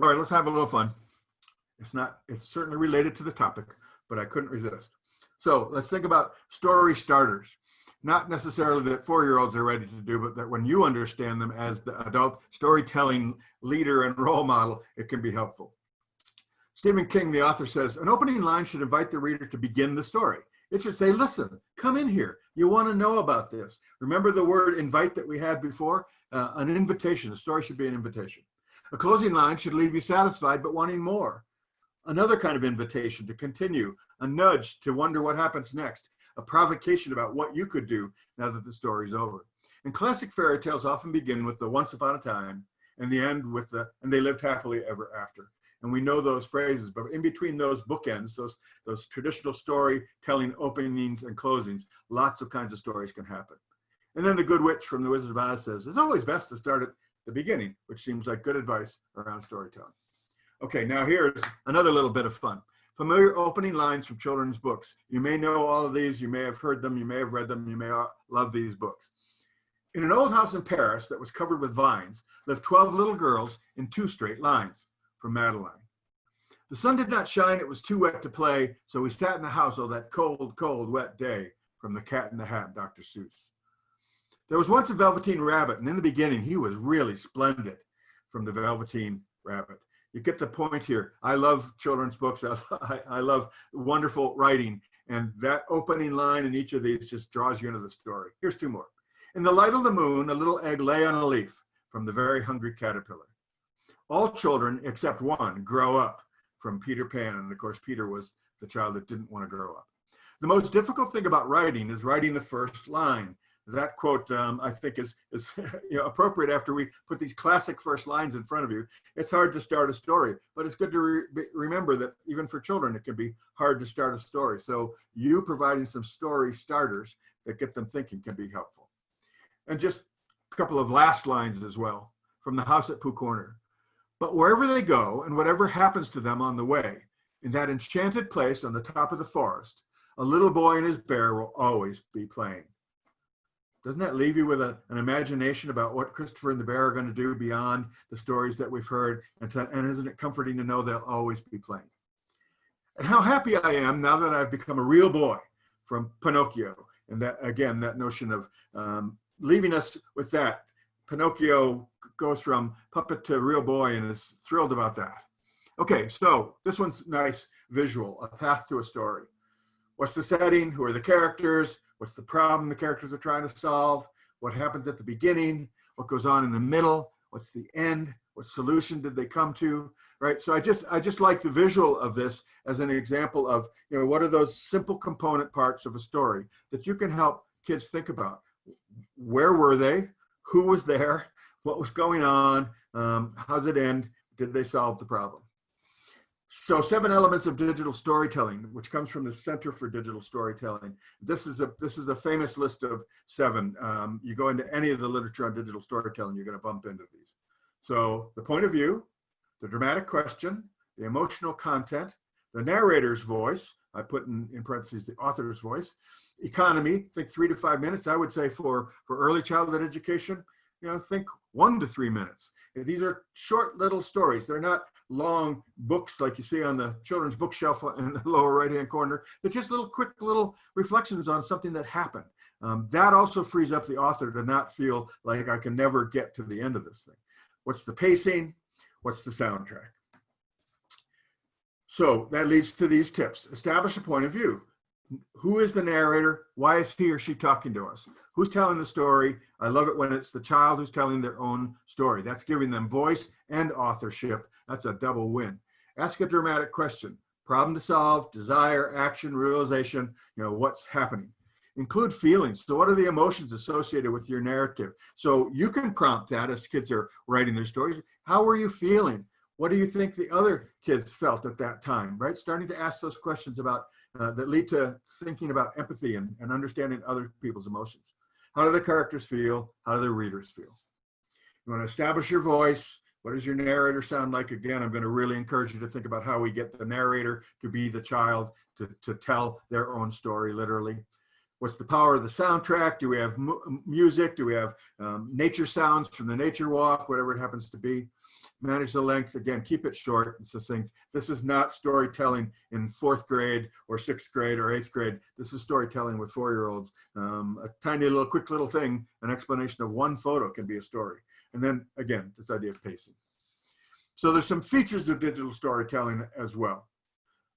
All right, let's have a little fun. It's certainly related to the topic, but I couldn't resist. So let's think about story starters. Not necessarily that 4-year-olds are ready to do, but that when you understand them as the adult storytelling leader and role model, it can be helpful. Stephen King, the author, says, an opening line should invite the reader to begin the story. It should say, listen, come in here. You want to know about this. Remember the word invite that we had before? An invitation. The story should be an invitation. A closing line should leave you satisfied but wanting more. Another kind of invitation to continue, a nudge to wonder what happens next, a provocation about what you could do now that the story's over. And classic fairy tales often begin with the once upon a time and the end with the and they lived happily ever after. And we know those phrases, but in between those bookends, those traditional storytelling openings and closings, lots of kinds of stories can happen. And then the good witch from The Wizard of Oz says, it's always best to start at the beginning, which seems like good advice around storytelling. Okay, now here's another little bit of fun. Familiar opening lines from children's books. You may know all of these, you may have heard them, you may have read them, you may love these books. In an old house in Paris that was covered with vines lived 12 little girls in 2 straight lines. From Madeline. The sun did not shine, it was too wet to play, so we sat in the house all that cold, cold, wet day. From The Cat in the Hat, Dr. Seuss. There was once a Velveteen Rabbit, and in the beginning he was really splendid. From The Velveteen Rabbit. You get the point here. I love children's books. I love wonderful writing, and that opening line in each of these just draws you into the story. Here's 2 more. In the light of the moon, a little egg lay on a leaf. From The Very Hungry Caterpillar. All children, except one, grow up. From Peter Pan. And of course, Peter was the child that didn't want to grow up. The most difficult thing about writing is writing the first line. That quote, I think, is appropriate after we put these classic first lines in front of you. It's hard to start a story, but it's good to remember that even for children, it can be hard to start a story. So you providing some story starters that get them thinking can be helpful. And just a couple of last lines as well. From The House at Pooh Corner. But wherever they go and whatever happens to them on the way, in that enchanted place on the top of the forest, a little boy and his bear will always be playing. Doesn't that leave you with an imagination about what Christopher and the bear are going to do beyond the stories that we've heard? And isn't it comforting to know they'll always be playing? And how happy I am now that I've become a real boy. From Pinocchio. And that, again, that notion of leaving us with that. Pinocchio goes from puppet to real boy and is thrilled about that. Okay, so this one's nice visual, a path to a story. What's the setting? Who are the characters? What's the problem the characters are trying to solve? What happens at the beginning? What goes on in the middle? What's the end? What solution did they come to? Right. So I just like the visual of this as an example of, what are those simple component parts of a story that you can help kids think about. Where were they? Who was there? What was going on? How's it end? Did they solve the problem? So 7 elements of digital storytelling, which comes from the Center for Digital Storytelling. This is a famous list of 7. You go into any of the literature on digital storytelling, you're going to bump into these. So the point of view, the dramatic question, the emotional content, the narrator's voice, I put in parentheses the author's voice, economy, think 3 to 5 minutes. I would say for early childhood education, think 1 to 3 minutes. These are short little stories. They're not long books like you see on the children's bookshelf in the lower right-hand corner. They're just quick little reflections on something that happened. That also frees up the author to not feel like I can never get to the end of this thing. What's the pacing? What's the soundtrack? So that leads to these tips. Establish a point of view. Who is the narrator? Why is he or she talking to us? Who's telling the story? I love it when it's the child who's telling their own story. That's giving them voice and authorship. That's a double win. Ask a dramatic question. Problem to solve, desire, action, realization, what's happening. Include feelings. So what are the emotions associated with your narrative? So you can prompt that as kids are writing their stories. How were you feeling? What do you think the other kids felt at that time, right? Starting to ask those questions about that lead to thinking about empathy and understanding other people's emotions. How do the characters feel? How do the readers feel? You want to establish your voice. What does your narrator sound like? Again, I'm going to really encourage you to think about how we get the narrator to be the child, to tell their own story, literally. What's the power of the soundtrack? Do we have music? Do we have nature sounds from the nature walk, whatever it happens to be? Manage the length. Again, keep it short and succinct. This is not storytelling in 4th grade or 6th grade or 8th grade. This is storytelling with 4-year-olds. A tiny little, quick little thing, an explanation of one photo can be a story. And then again, this idea of pacing. So there's some features of digital storytelling as well.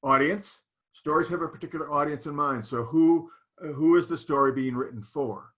Audience. Stories have a particular audience in mind. So who is the story being written for?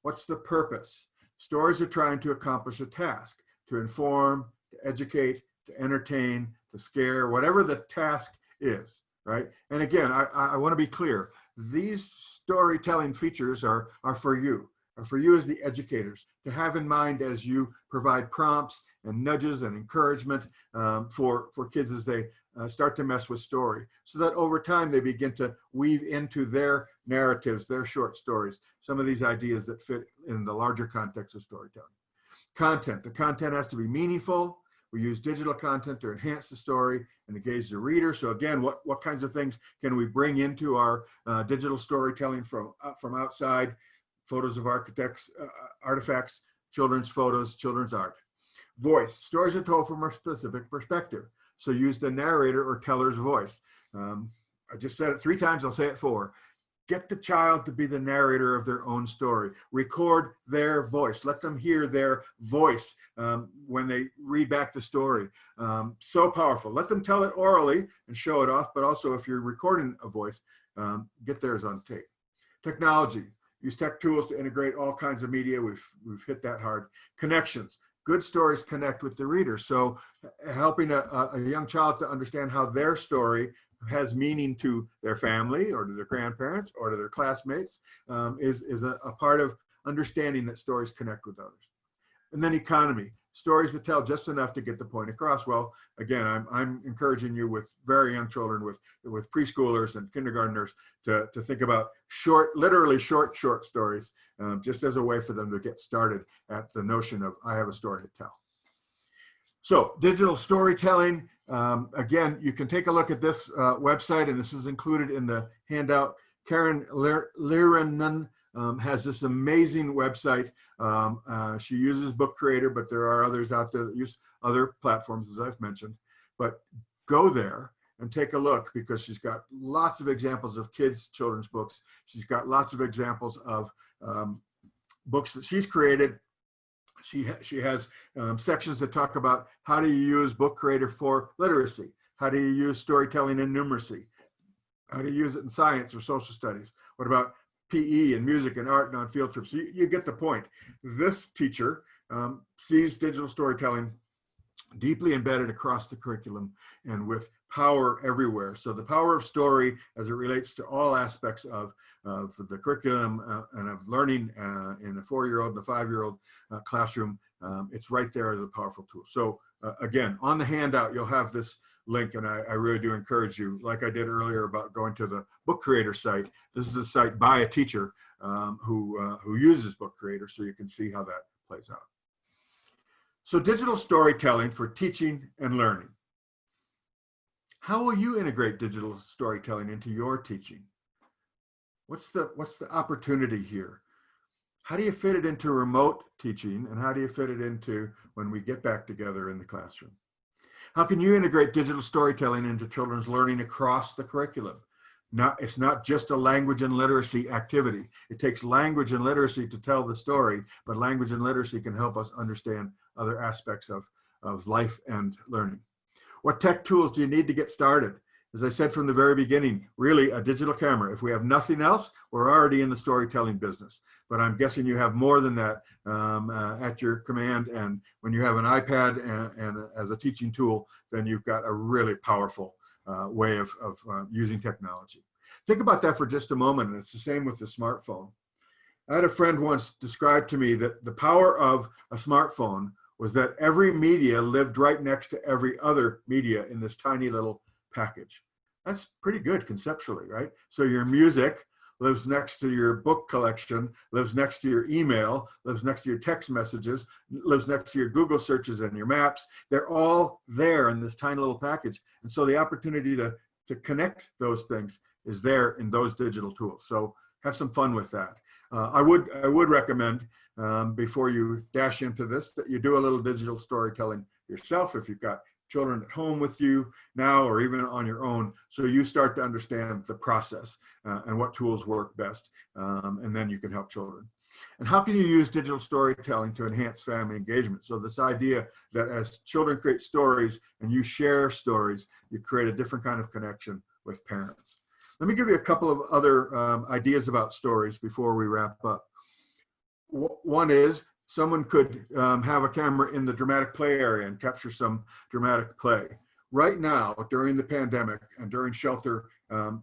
What's the purpose? Stories are trying to accomplish a task, to inform, to educate, to entertain, to scare, whatever the task is, right? And again, I want to be clear. These storytelling features are for you as the educators, to have in mind as you provide prompts and nudges and encouragement for kids as they start to mess with story, so that over time they begin to weave into their narratives, their short stories, some of these ideas that fit in the larger context of storytelling. Content. The content has to be meaningful. We use digital content to enhance the story and engage the reader. So again, what kinds of things can we bring into our digital storytelling from outside? Photos of architects, artifacts, children's photos, children's art. Voice. Stories are told from a specific perspective. So use the narrator or teller's voice. I just said it 3 times, I'll say it 4. Get the child to be the narrator of their own story. Record their voice. Let them hear their voice when they read back the story. So powerful. Let them tell it orally and show it off, but also if you're recording a voice, get theirs on tape. Technology. Use tech tools to integrate all kinds of media. We've hit that hard. Connections. Good stories connect with the reader. So helping a young child to understand how their story has meaning to their family or to their grandparents or to their classmates is a part of understanding that stories connect with others. And then economy. Stories that tell just enough to get the point across. Well, again, I'm encouraging you with very young children, with preschoolers and kindergartners to think about literally short stories, just as a way for them to get started at the notion of, I have a story to tell. So digital storytelling, again, you can take a look at this website, and this is included in the handout. Karen Liranen has this amazing website. She uses Book Creator, but there are others out there that use other platforms, as I've mentioned. But go there and take a look, because she's got lots of examples of children's books. She's got lots of examples of books that she's created. She has sections that talk about how do you use Book Creator for literacy? How do you use storytelling and numeracy? How do you use it in science or social studies? What about PE and music and art and on field trips? You get the point. This teacher sees digital storytelling deeply embedded across the curriculum and with power everywhere. So the power of story as it relates to all aspects of the curriculum and of learning in a 4-year-old and a 5-year-old classroom, it's right there as a powerful tool. So again, on the handout, you'll have this link, and I really do encourage you, like I did earlier about going to the Book Creator site. This is a site by a teacher who uses Book Creator, so you can see how that plays out. So digital storytelling for teaching and learning. How will you integrate digital storytelling into your teaching? What's the opportunity here? How do you fit it into remote teaching, and how do you fit it into when we get back together in the classroom? How can you integrate digital storytelling into children's learning across the curriculum? It's not just a language and literacy activity. It takes language and literacy to tell the story, but language and literacy can help us understand other aspects of life and learning. What tech tools do you need to get started? As I said from the very beginning, really a digital camera. If we have nothing else, we're already in the storytelling business. But I'm guessing you have more than that at your command. And when you have an iPad and as a teaching tool, then you've got a really powerful way of using technology. Think about that for just a moment, and it's the same with the smartphone. I had a friend once describe to me that the power of a smartphone was that every media lived right next to every other media in this tiny little package. That's pretty good conceptually, right? So your music lives next to your book collection, lives next to your email, lives next to your text messages, lives next to your Google searches and your maps. They're all there in this tiny little package. And so the opportunity to connect those things is there in those digital tools. So have some fun with that. I would recommend, before you dash into this, that you do a little digital storytelling yourself if you've got children at home with you now, or even on your own, so you start to understand the process and what tools work best, and then you can help children. And how can you use digital storytelling to enhance family engagement? So this idea that as children create stories and you share stories, you create a different kind of connection with parents. Let me give you a couple of other ideas about stories before we wrap up. One is, someone could have a camera in the dramatic play area and capture some dramatic play. Right now, during the pandemic and during shelter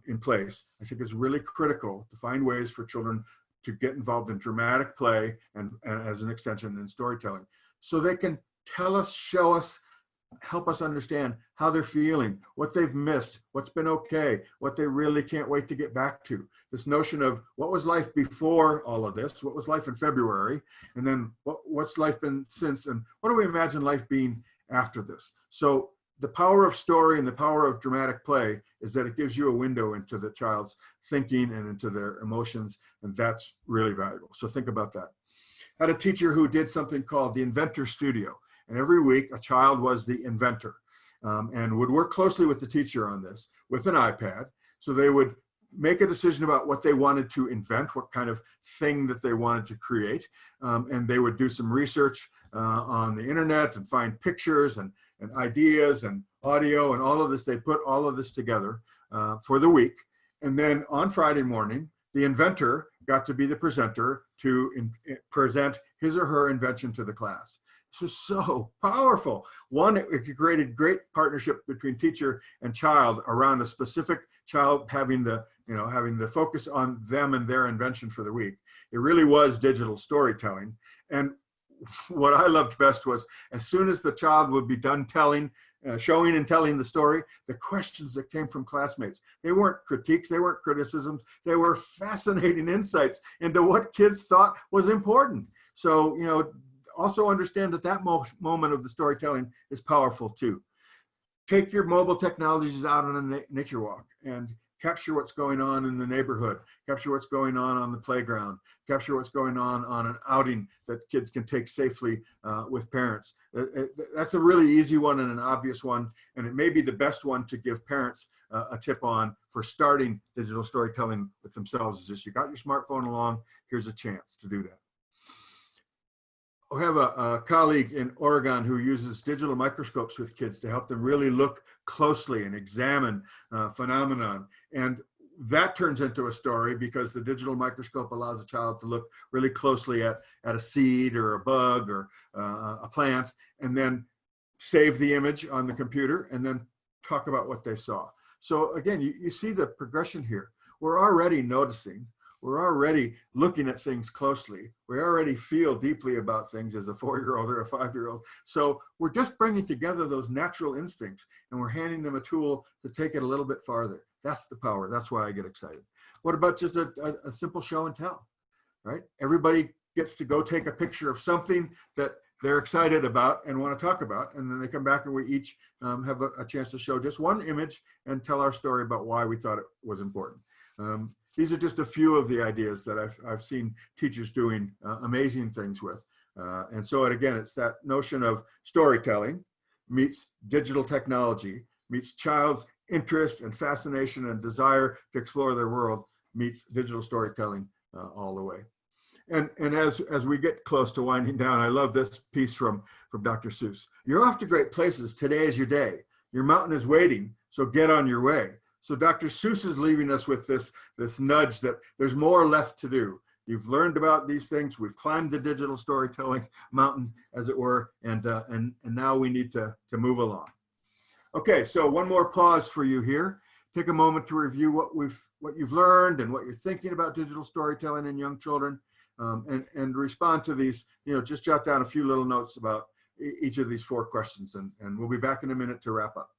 in place, I think it's really critical to find ways for children to get involved in dramatic play and as an extension in storytelling, so they can tell us, show us, help us understand how they're feeling, what they've missed, what's been okay, what they really can't wait to get back to. This notion of what was life before all of this, what was life in February, and then what's life been since, and what do we imagine life being after this? So the power of story and the power of dramatic play is that it gives you a window into the child's thinking and into their emotions, and that's really valuable. So think about that. I had a teacher who did something called the Inventor Studio, and every week a child was the inventor and would work closely with the teacher on this with an iPad. So they would make a decision about what they wanted to invent, what kind of thing that they wanted to create, and they would do some research on the internet and find pictures and ideas and audio and all of this. They put all of this together for the week. And then on Friday morning, the inventor got to be the presenter to present his or her invention to the class. This was so powerful. One, it created great partnership between teacher and child around a specific child having the focus on them and their invention for the week. It really was digital storytelling. And what I loved best was, as soon as the child would be done showing and telling the story, the questions that came from classmates, they weren't critiques, they weren't criticisms, they were fascinating insights into what kids thought was important. So, also understand that moment of the storytelling is powerful too. Take your mobile technologies out on a nature walk and capture what's going on in the neighborhood, capture what's going on the playground, capture what's going on an outing that kids can take safely with parents. That's a really easy one and an obvious one, and it may be the best one to give parents a tip on for starting digital storytelling with themselves. Is just, you got your smartphone along, here's a chance to do that. I have a colleague in Oregon who uses digital microscopes with kids to help them really look closely and examine phenomenon. And that turns into a story because the digital microscope allows a child to look really closely at a seed or a bug or a plant, and then save the image on the computer and then talk about what they saw. So again, you see the progression here. We're already noticing. We're already looking at things closely. We already feel deeply about things as a 4-year-old or a 5-year-old. So we're just bringing together those natural instincts, and we're handing them a tool to take it a little bit farther. That's the power. That's why I get excited. What about just a simple show and tell, right? Everybody gets to go take a picture of something that they're excited about and want to talk about, and then they come back and we each have a chance to show just one image and tell our story about why we thought it was important. These are just a few of the ideas that I've seen teachers doing amazing things with. And so again, it's that notion of storytelling meets digital technology, meets child's interest and fascination and desire to explore their world, meets digital storytelling all the way. And as we get close to winding down, I love this piece from Dr. Seuss. You're off to great places. Today is your day. Your mountain is waiting, so get on your way. So Dr. Seuss is leaving us with this nudge that there's more left to do. You've learned about these things. We've climbed the digital storytelling mountain, as it were, and now we need to move along. Okay, so one more pause for you here. Take a moment to review what you've learned and what you're thinking about digital storytelling in young children, and respond to these. Just jot down a few little notes about each of these 4 questions, and we'll be back in a minute to wrap up.